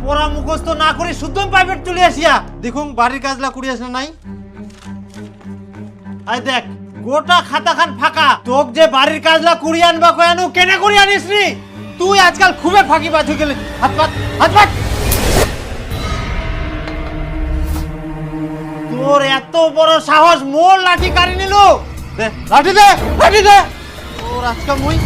পড়া মুখস্থ না করে শুদ্ধম প্রাইভেট চলে আসিয়া দেখুন বাড়ির কাজলা করি আসলে নাই। আই দেখ গোটা খাতা খান ফাঁকা, তোক যে বাড়ির কাজলা করি আনবা কয়ানু কেনে করি আনিস নি? তুই আজকাল খুবই ফাঁকি বাজ হয়ে গেলে। হাত পাত হাত পাত। তোর এত বড় সাহস, মোর লাঠি কাড়ি নিল। দে লাঠি দে, লাঠি দে। তোর আজকে মুই।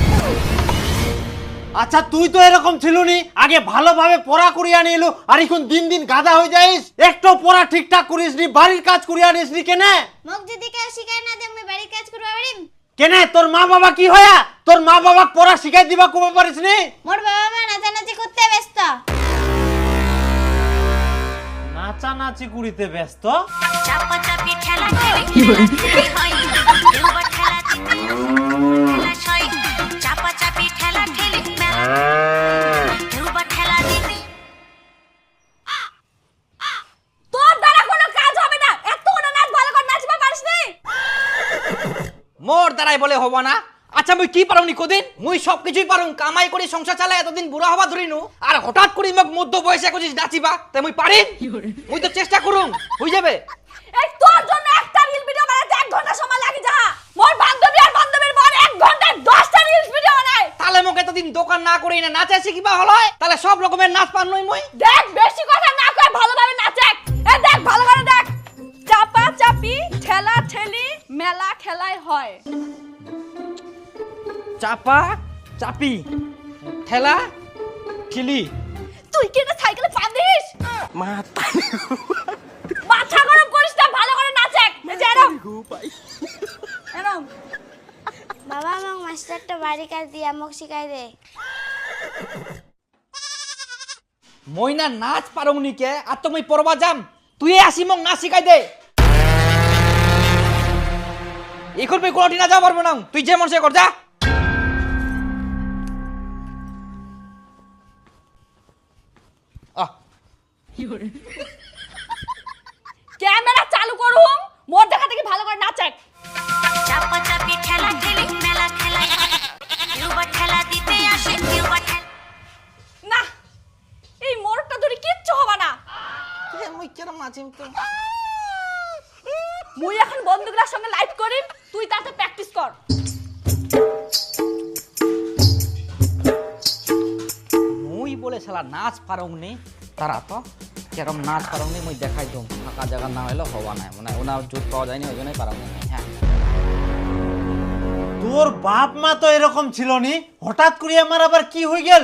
আচ্ছা তুই তো এরকম ছিলুনি, আগে ভালোভাবে পড়া করিয়া নিয়ে এলো, আর এখন দিন দিন গাধা হয়ে যাইস। একটু পড়া ঠিকঠাক করিস নি, বাড়ির কাজ করিয়া নিস নি কেনে? মোক যদি কেউ শিখায় না দে আমি বাড়ির কাজ করবা পারিম কেনে? তোর মা বাবা কি হয়া তোর মা বাবা পড়া শিখাই দিবা কবে পারিস নি? মোর বাবা মা নাচানাচি করতে ব্যস্ত। নাচানাচি করিতে ব্যস্ত? চাপা চাপি ঠেলা ঠেলি হয় দুবার ঠেলা ঠেলা ছয় চাপা চাপি ঠেলা ঠেলি দুবার ঠেলা দিবি। তোর দ্বারা কোনো কাজ হবে না, এত না নাচ ভালো করে নাচবা পারিস নি? মোর দ্বারাই বলে হব না? আচ্ছা মুই কি পারুনি কদিন? মুই সব কিছুই পারুম, কামাই করে সংসার চালাই এতদিন বুড়া হবা ধরিনু, আর হঠাৎ করে মোক মধ্য বয়সে কইছিস নাচিবা, তাই মুই পারিম? মুই তো চেষ্টা করুম, হই যাবে। এই তোর জন্য একটা রিল ভিডিও বানাতে 1 ঘন্টা সময় লাগে যা। মোর বান্ধবী আর বান্ধবীর বর 1 ঘন্টায় 10টা রিল ভিডিও বানায়। তাহলে মোক এতদিন দোকান না করে না নাচে শিখিবা হলো, তাহলে সব রকমের নাচ পারনই মুই। দেখ বেশি কথা না কয় ভালোভাবে নাচে। এই দেখ ভালো করে দেখ। চাপা চাপি ঠেলা ঠেলি মেলা খেলায় হয়। চাপা চাপি ঠেলা ঠেলি। তুই কি না সাইকেলে পাদিস? মাথা গরম করিস না, ভালো করে নাচে। এরম এরম। বাবা আমাকে মাস্টারটা বাড়ি কাজ দিয়ে আমাকে শিখাই দে। মই না নাচ পারুনি কে, আর তো মুই পড়বা যাম, তুই আসি মোক নাচ শিখাই দে। এখন মুই কোনটি না যা পারবো না, তুই যে মন সে কর যা। ক্যামেরা চালু করুম, মোর দেখা দেখি ভালো করে নাচে। চাপা চাপি ঠেলা ঠেলি মেলা খেলায় দুবার ঠেলা দিতে আসে দুবার না। এই মোরটা ধরে কিচ্ছু হবে না। মুই কেন নাচিম তো? মুই এখন বন্ধুগুলোর সঙ্গে লাইভ করিম, তুই তাতে প্র্যাকটিস কর। মুই বলে শালা নাচ পারুনি, তারা তো কেরম নাচ পারুনি মুই দেখাই দম। ফাঁকা জায়গা না হইলে হওয়া নাই, মানে ওনা জোট পাওয়া যায়নি, ওই জন্যই পারুনি। হ্যাঁ তোর বাপ মা তো এরকম ছিল নি, হঠাৎ করে আমার আবার কি হয়ে গেল?